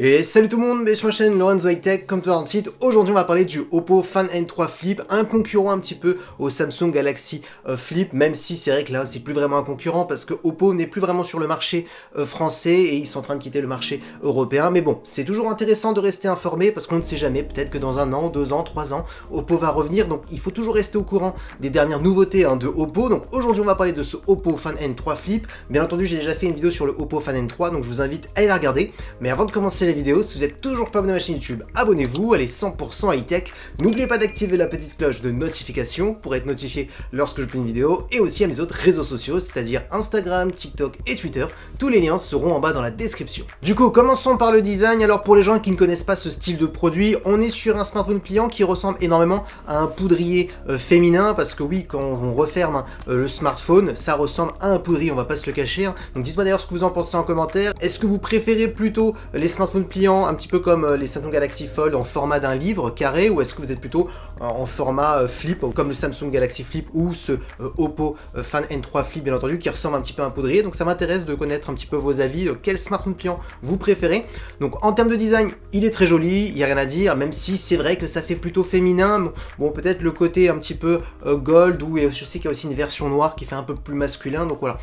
Et salut tout le monde, bienvenue sur ma chaîne Lorenzo High Tech, comme tout dans le titre. Aujourd'hui on va parler du Oppo Find N3 Flip, un concurrent un petit peu au Samsung Galaxy Flip, même si c'est vrai que là c'est plus vraiment un concurrent parce que Oppo n'est plus vraiment sur le marché français et ils sont en train de quitter le marché européen. Mais bon, c'est toujours intéressant de rester informé parce qu'on ne sait jamais, peut-être que dans 1 an, 2 ans, 3 ans, Oppo va revenir, donc il faut toujours rester au courant des dernières nouveautés de Oppo. Donc aujourd'hui on va parler de ce Oppo Find N3 Flip. Bien entendu j'ai déjà fait une vidéo sur le Oppo Find N3, donc je vous invite à aller la regarder. Mais avant de commencer la vidéo, si vous n'êtes toujours pas abonné à ma chaîne YouTube, abonnez-vous, elle est 100% high-tech. N'oubliez pas d'activer la petite cloche de notification pour être notifié lorsque je publie une vidéo, et aussi à mes autres réseaux sociaux, c'est-à-dire Instagram, TikTok et Twitter. Tous les liens seront en bas dans la description. Du coup, commençons par le design. Alors pour les gens qui ne connaissent pas ce style de produit, on est sur un smartphone pliant qui ressemble énormément à un poudrier féminin, parce que oui, quand on referme le smartphone, ça ressemble à un poudrier, on va pas se le cacher. Donc dites-moi d'ailleurs ce que vous en pensez en commentaire. Est-ce que vous préférez plutôt les smartphones pliants un petit peu comme les Samsung Galaxy Fold en format d'un livre carré, ou est-ce que vous êtes plutôt en format flip comme le Samsung Galaxy Flip ou ce Oppo Find N3 Flip bien entendu qui ressemble un petit peu à un poudrier? Donc ça m'intéresse de connaître un petit peu vos avis, quel smartphone pliant vous préférez. Donc en termes de design, il est très joli, il n'y a rien à dire, même si c'est vrai que ça fait plutôt féminin. Bon, peut-être le côté un petit peu gold, ou je sais qu'il y a aussi une version noire qui fait un peu plus masculin, donc voilà.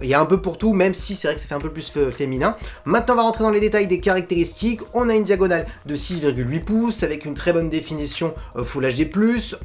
Il y a un peu pour tout, même si c'est vrai que ça fait un peu plus féminin. Maintenant, on va rentrer dans les détails des caractéristiques. On a une diagonale de 6,8 pouces avec une très bonne définition Full HD+.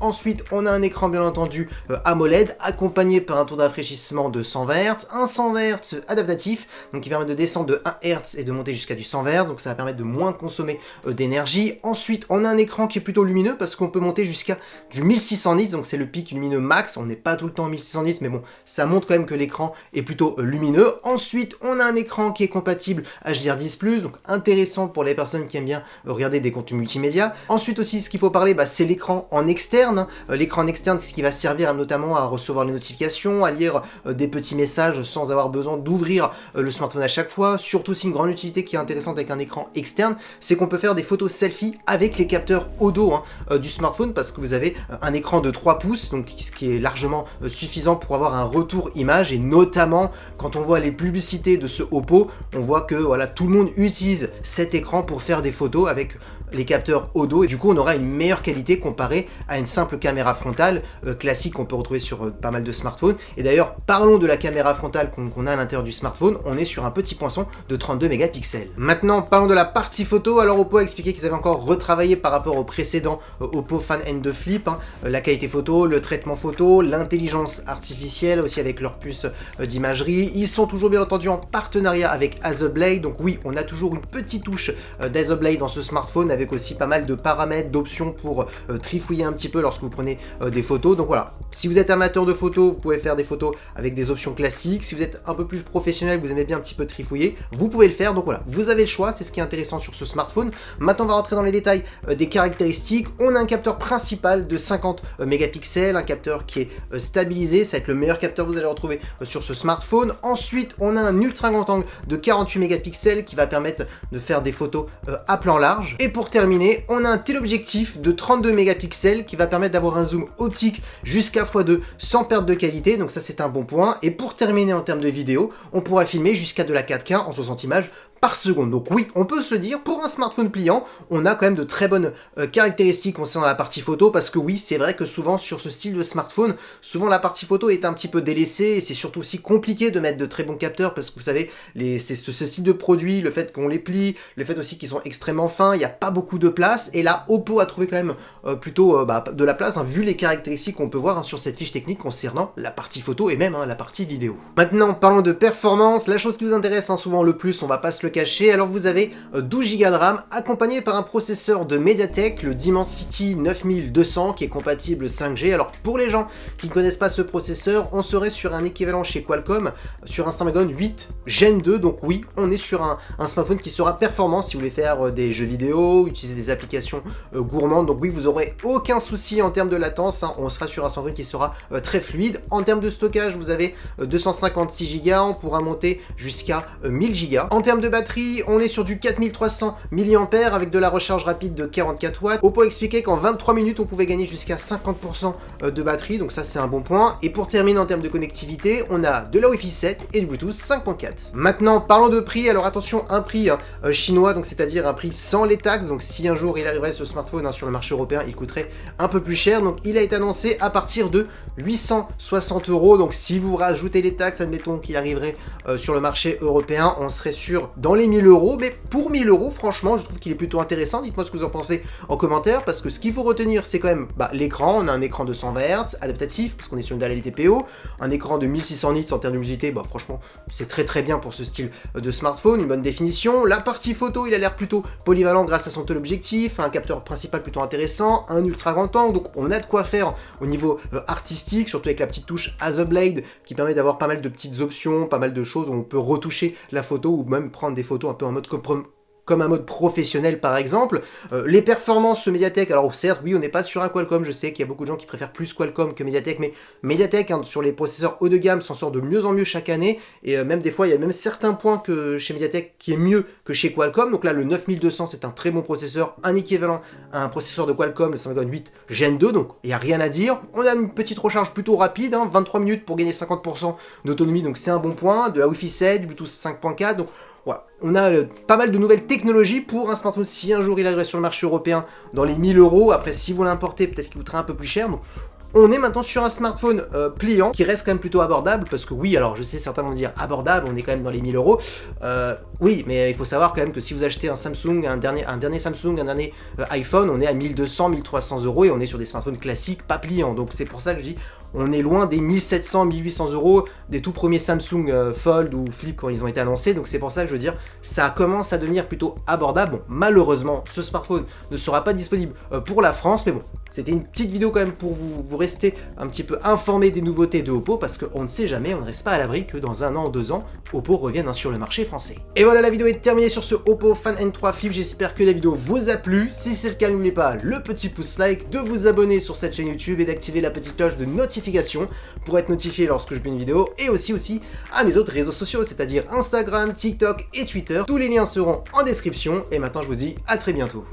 Ensuite, on a un écran bien entendu AMOLED accompagné par un taux de rafraîchissement de 120 Hz, un 120 Hz adaptatif, donc qui permet de descendre de 1 Hz et de monter jusqu'à du 120 Hz, donc ça va permettre de moins consommer d'énergie. Ensuite, on a un écran qui est plutôt lumineux parce qu'on peut monter jusqu'à du 1600 nits, donc c'est le pic lumineux max. On n'est pas tout le temps à 1600 nits, mais bon, ça montre quand même que l'écran est plutôt lumineux. Ensuite, on a un écran qui est compatible HDR10+, donc intéressant pour les personnes qui aiment bien regarder des contenus multimédia. Ensuite aussi, ce qu'il faut parler, c'est l'écran en externe. L'écran en externe, c'est ce qui va servir notamment à recevoir les notifications, à lire des petits messages sans avoir besoin d'ouvrir le smartphone à chaque fois. Surtout aussi, une grande utilité qui est intéressante avec un écran externe, c'est qu'on peut faire des photos selfie avec les capteurs audio du smartphone, parce que vous avez un écran de 3 pouces, donc ce qui est largement suffisant pour avoir un retour image, et notamment quand on voit les publicités de ce Oppo, on voit que voilà, tout le monde utilise cet écran pour faire des photos avec les capteurs audio, et du coup on aura une meilleure qualité comparée à une simple caméra frontale classique qu'on peut retrouver sur pas mal de smartphones. Et d'ailleurs, parlons de la caméra frontale qu'on a à l'intérieur du smartphone. On est sur un petit poinçon de 32 mégapixels. Maintenant, parlons de la partie photo. Alors Oppo a expliqué qu'ils avaient encore retravaillé par rapport au précédent Oppo Find N2 Flip, la qualité photo, le traitement photo, l'intelligence artificielle aussi avec leur puce d'imagerie. Ils sont toujours bien entendu en partenariat avec Azublade, donc oui, on a toujours une petite touche d'Azublade dans ce smartphone, avec aussi pas mal de paramètres, d'options pour trifouiller un petit peu lorsque vous prenez des photos. Donc voilà, si vous êtes amateur de photos, vous pouvez faire des photos avec des options classiques. Si vous êtes un peu plus professionnel, vous aimez bien un petit peu trifouiller, vous pouvez le faire. Donc voilà, vous avez le choix, c'est ce qui est intéressant sur ce smartphone. Maintenant, on va rentrer dans les détails des caractéristiques. On a un capteur principal de 50 mégapixels, un capteur qui est stabilisé, ça va être le meilleur capteur que vous allez retrouver sur ce smartphone. Ensuite, on a un ultra grand angle de 48 mégapixels qui va permettre de faire des photos à plan large. Et pour terminer, on a un téléobjectif de 32 mégapixels qui va permettre d'avoir un zoom optique jusqu'à x2 sans perte de qualité, donc ça c'est un bon point. Et pour terminer en termes de vidéo, on pourra filmer jusqu'à de la 4K en 60 images par seconde. Donc oui, on peut se le dire, pour un smartphone pliant, on a quand même de très bonnes caractéristiques concernant la partie photo, parce que oui, c'est vrai que souvent sur ce style de smartphone, souvent la partie photo est un petit peu délaissée, et c'est surtout aussi compliqué de mettre de très bons capteurs, parce que vous savez, c'est ce style de produit, le fait qu'on les plie, le fait aussi qu'ils sont extrêmement fins, il n'y a pas beaucoup de place, et là, Oppo a trouvé quand même plutôt de la place, vu les caractéristiques qu'on peut voir sur cette fiche technique concernant la partie photo et même la partie vidéo. Maintenant, parlons de performance. La chose qui vous intéresse souvent le plus, on va pas se le cacher, alors vous avez 12 Go de RAM accompagné par un processeur de MediaTek, le Dimensity 9200, qui est compatible 5G. Alors pour les gens qui ne connaissent pas ce processeur, on serait sur un équivalent chez Qualcomm, sur un Snapdragon 8 Gen 2, donc oui, on est sur un smartphone qui sera performant si vous voulez faire des jeux vidéo, utiliser des applications gourmandes, donc oui, vous aurez aucun souci en termes de latence, on sera sur un smartphone qui sera très fluide. En termes de stockage, vous avez 256 Go, on pourra monter jusqu'à 1000 Go. En termes de batterie, batterie, on est sur du 4300 mAh avec de la recharge rapide de 44 watts. Oppo expliquait qu'en 23 minutes, on pouvait gagner jusqu'à 50% de batterie, donc ça c'est un bon point. Et pour terminer en termes de connectivité, on a de la Wi-Fi 7 et du Bluetooth 5.4. Maintenant, parlons de prix. Alors attention, un prix chinois, donc c'est-à-dire un prix sans les taxes. Donc si un jour il arriverait ce smartphone sur le marché européen, il coûterait un peu plus cher. Donc il a été annoncé à partir de 860 €. Donc si vous rajoutez les taxes, admettons qu'il arriverait sur le marché européen, on serait sûr dans les 1000 €. Mais pour 1000 €, franchement, je trouve qu'il est plutôt intéressant. Dites-moi ce que vous en pensez en commentaire, parce que ce qu'il faut retenir, c'est quand même l'écran. On a un écran de 120 Hz adaptatif, parce qu'on est sur une dalle LTPO, un écran de 1600 nits en termes de luminosité. Franchement, c'est très bien pour ce style de smartphone, une bonne définition. La partie photo, il a l'air plutôt polyvalent grâce à son téléobjectif, un capteur principal plutôt intéressant, un ultra grand angle, donc on a de quoi faire au niveau artistique, surtout avec la petite touche Blade qui permet d'avoir pas mal de petites options, pas mal de choses où on peut retoucher la photo ou même prendre des photos un peu en mode comme un mode professionnel par exemple. Les performances Mediatek, alors certes, oui, on n'est pas sur un Qualcomm, je sais qu'il y a beaucoup de gens qui préfèrent plus Qualcomm que Mediatek, mais Mediatek, sur les processeurs haut de gamme, s'en sort de mieux en mieux chaque année, et même des fois, il y a même certains points que chez Mediatek qui est mieux que chez Qualcomm. Donc là, le 9200, c'est un très bon processeur, un équivalent à un processeur de Qualcomm, le Snapdragon 8 Gen 2, donc il n'y a rien à dire. On a une petite recharge plutôt rapide, 23 minutes pour gagner 50% d'autonomie, donc c'est un bon point, de la Wi-Fi 7, du Bluetooth 5.4, donc voilà, on a pas mal de nouvelles technologies pour un smartphone si un jour il arriverait sur le marché européen dans les 1000 €. Après, si vous l'importez, peut-être qu'il coûtera un peu plus cher. Donc, on est maintenant sur un smartphone pliant qui reste quand même plutôt abordable, parce que oui, alors je sais, certains vont me dire abordable, on est quand même dans les 1000 €. Oui, mais il faut savoir quand même que si vous achetez un Samsung, un dernier Samsung, un dernier iPhone, on est à 1200, 1300 € et on est sur des smartphones classiques, pas pliants. Donc c'est pour ça que je dis, on est loin des 1700, 1800 € des tout premiers Samsung Fold ou Flip quand ils ont été annoncés. Donc c'est pour ça que je veux dire, ça commence à devenir plutôt abordable. Bon, malheureusement, ce smartphone ne sera pas disponible pour la France, mais bon, c'était une petite vidéo quand même pour vous rester un petit peu informé des nouveautés de Oppo, parce qu'on ne sait jamais, on ne reste pas à l'abri que dans 1 an ou 2 ans, Oppo revienne sur le marché français. Et voilà, la vidéo est terminée sur ce Oppo Fan N3 Flip. J'espère que la vidéo vous a plu. Si c'est le cas, n'oubliez pas le petit pouce like, de vous abonner sur cette chaîne YouTube et d'activer la petite cloche de notification pour être notifié lorsque je mets une vidéo, et aussi à mes autres réseaux sociaux, c'est-à-dire Instagram, TikTok et Twitter. Tous les liens seront en description, et maintenant je vous dis à très bientôt.